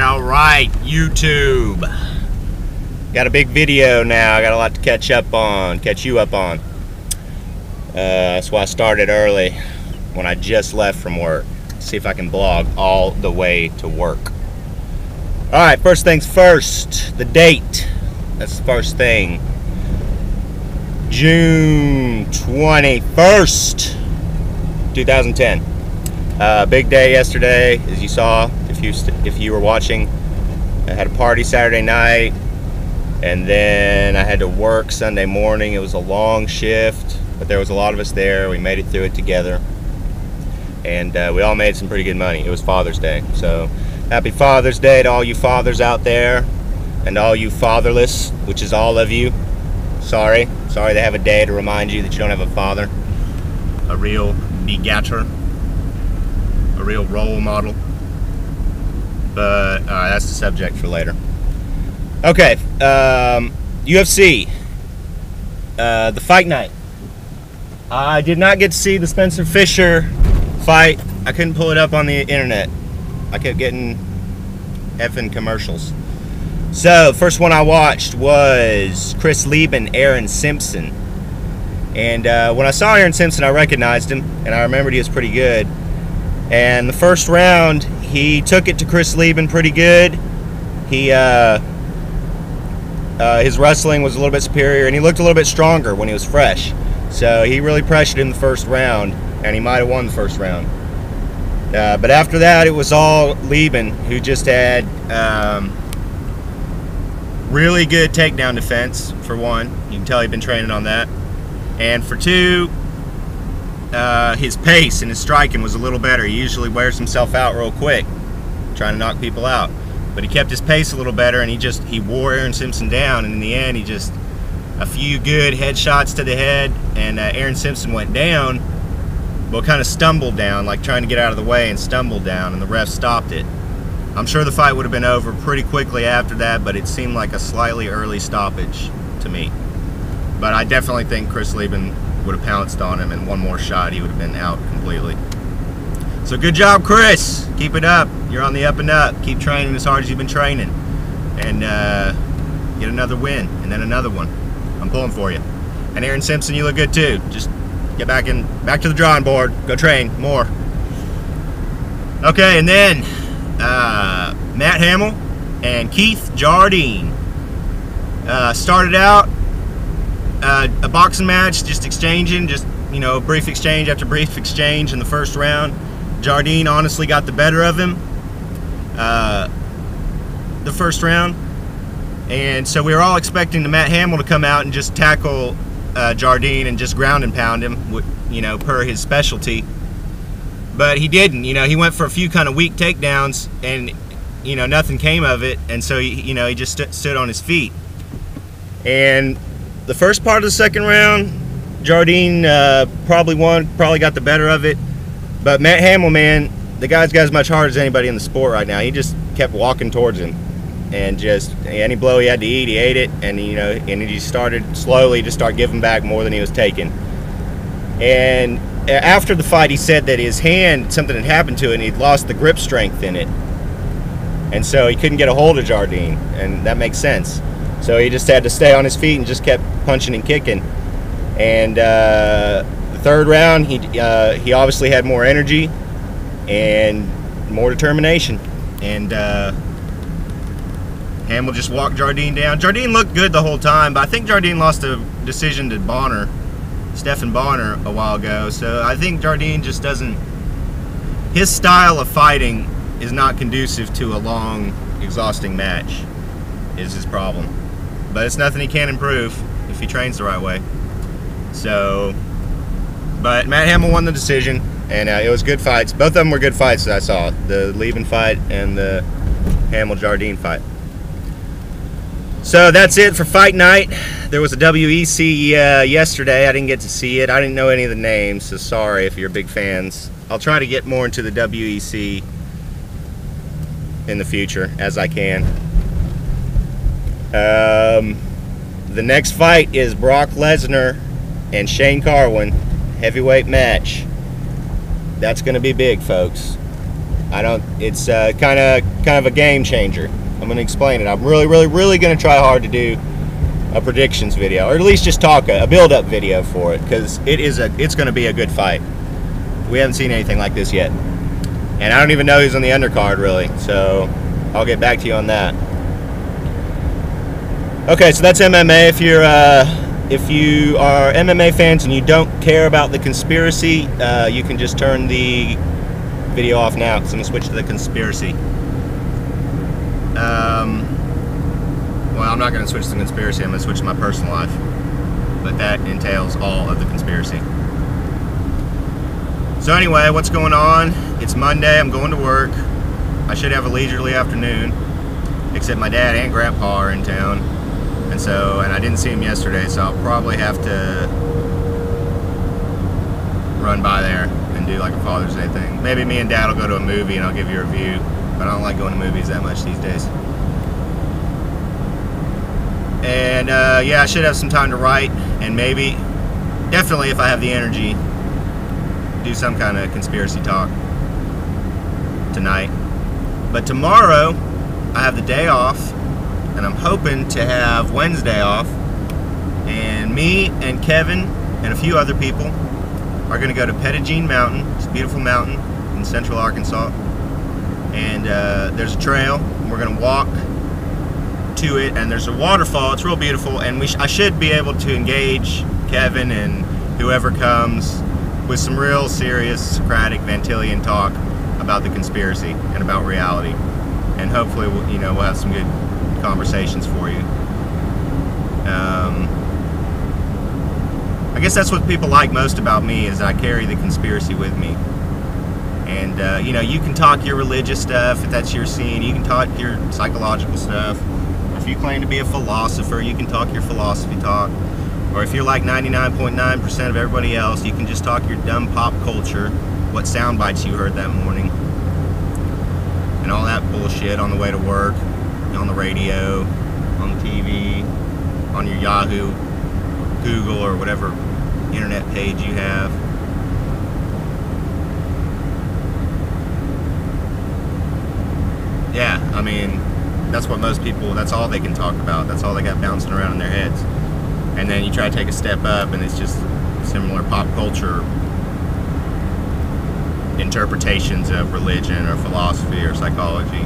Alright, YouTube. Got a big video now. I got a lot to catch you up on. That's why I started early when I just left from work. See if I can vlog all the way to work. Alright, first things first, the date. That's the first thing. June 21st, 2010. Big day yesterday, as you saw, if you were watching. I had a party Saturday night, and then I had to work Sunday morning. It was a long shift, but there was a lot of us there. We made it through it together, and we all made some pretty good money. It was Father's Day, so happy Father's Day to all you fathers out there, and all you fatherless, which is all of you. Sorry they have a day to remind you that you don't have a father, a real begetter, a real role model. But that's the subject for later. Okay, UFC, the fight night. I did not get to see the Spencer Fisher fight. I couldn't pull it up on the internet. I kept getting effing commercials. So, first one I watched was Chris Lieben, Aaron Simpson. And when I saw Aaron Simpson, I recognized him, and I remembered he was pretty good. And the first round, he took it to Chris Lieben pretty good. He his wrestling was a little bit superior, and he looked a little bit stronger when he was fresh. So he really pressured him the first round, and he might have won the first round. But after that, it was all Lieben, who just had really good takedown defense, for one. You can tell he'd been training on that. And for two, his pace and his striking was a little better. He usually wears himself out real quick, trying to knock people out. But he kept his pace a little better, and he wore Aaron Simpson down. And in the end, a few good headshots to the head, and Aaron Simpson went down, well, kind of stumbled down, like trying to get out of the way, and stumbled down, and the ref stopped it. I'm sure the fight would have been over pretty quickly after that, but it seemed like a slightly early stoppage to me. But I definitely think Chris Lieben would have pounced on him, and one more shot, he would have been out completely. So good job, Chris. Keep it up. You're on the up and up. Keep training as hard as you've been training, and get another win, and then another one. I'm pulling for you. And Aaron Simpson, you look good too. Just get back to the drawing board. Go train more. Okay, and then Matt Hamill and Keith Jardine started out a boxing match, just exchanging, brief exchange after brief exchange in the first round. Jardine honestly got the better of him the first round, and so we were all expecting the Matt Hamill to come out and just tackle Jardine and just ground and pound him, per his specialty. But he didn't. He went for a few kind of weak takedowns, and nothing came of it. And so he just stood on his feet. And the first part of the second round, Jardine probably won, probably got the better of it. But Matt Hamill, man, the guy's got as much heart as anybody in the sport right now. He just kept walking towards him, and just any blow he had to eat, he ate it, and and he started slowly to start giving back more than he was taking. And after the fight, he said that his hand, something had happened to it, and he'd lost the grip strength in it, and so he couldn't get a hold of Jardine, and that makes sense. So he just had to stay on his feet and just kept punching and kicking. And the third round, he obviously had more energy and more determination, and Hamill just walked Jardine down. Jardine looked good the whole time, but I think Jardine lost a decision to Stephan Bonner, a while ago. So I think Jardine just doesn't, his style of fighting is not conducive to a long, exhausting match, is his problem. But it's nothing he can't improve if he trains the right way. So, but Matt Hamill won the decision, and it was good fights. Both of them were good fights that I saw, the Lieben fight and the Hamill-Jardine fight. So that's it for fight night. There was a WEC yesterday. I didn't get to see it. I didn't know any of the names, so sorry if you're big fans. I'll try to get more into the WEC in the future as I can. The next fight is Brock Lesnar and Shane Carwin, heavyweight match. That's going to be big, folks. It's kind of a game changer. I'm going to explain it. I'm really going to try hard to do a predictions video, or at least just talk a build-up video for it, because it's going to be a good fight. We haven't seen anything like this yet, and I don't even know who's on the undercard really. So I'll get back to you on that. Okay, so that's MMA. If you are MMA fans and you don't care about the conspiracy, you can just turn the video off now, because I'm going to switch to the conspiracy. Well, I'm not going to switch to the conspiracy, I'm going to switch to my personal life. But that entails all of the conspiracy. So anyway, what's going on? It's Monday, I'm going to work. I should have a leisurely afternoon, except my dad and grandpa are in town. And I didn't see him yesterday, so I'll probably have to run by there and do like a Father's Day thing. Maybe me and Dad will go to a movie and I'll give you a review, but I don't like going to movies that much these days. And yeah, I should have some time to write, and maybe, definitely if I have the energy, do some kind of conspiracy talk tonight. But tomorrow, I have the day off, and I'm hoping to have Wednesday off, and me and Kevin and a few other people are going to go to Pettigene Mountain. It's a beautiful mountain in central Arkansas, and there's a trail, and we're going to walk to it, and there's a waterfall. It's real beautiful, and I should be able to engage Kevin and whoever comes with some real serious Socratic Vantillian talk about the conspiracy and about reality, and hopefully we'll have some good conversations for you. I guess that's what people like most about me, is I carry the conspiracy with me. And you can talk your religious stuff if that's your scene. You can talk your psychological stuff. If you claim to be a philosopher, you can talk your philosophy talk. Or if you're like 99.9% of everybody else, you can just talk your dumb pop culture, what sound bites you heard that morning, and all that bullshit on the way to work, on the radio, on the TV, on your Yahoo, Google, or whatever internet page you have. Yeah, I mean, that's what most people, that's all they can talk about. That's all they got bouncing around in their heads. And then you try to take a step up, and it's just similar pop culture interpretations of religion or philosophy or psychology.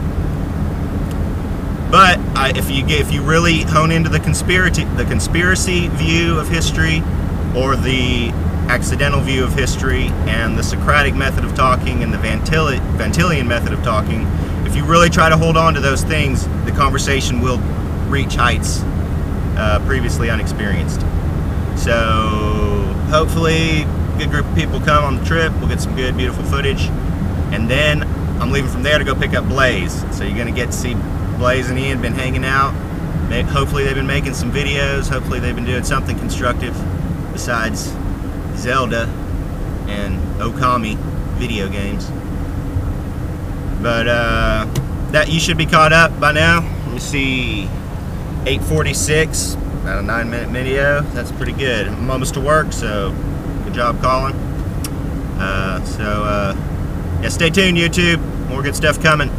But if you really hone into the conspiracy view of history, or the accidental view of history, and the Socratic method of talking, and the Vantillian method of talking, if you really try to hold on to those things, the conversation will reach heights previously unexperienced. So hopefully a good group of people come on the trip. We'll get some good, beautiful footage, and then I'm leaving from there to go pick up Blaze. So you're going to get to see Blaze and Ian been hanging out. Hopefully they've been making some videos. Hopefully they've been doing something constructive besides Zelda and Okami video games. But that you should be caught up by now. Let me see, 8:46, about a 9-minute video. That's pretty good. I'm almost to work, so good job calling. Yeah, stay tuned, YouTube. More good stuff coming.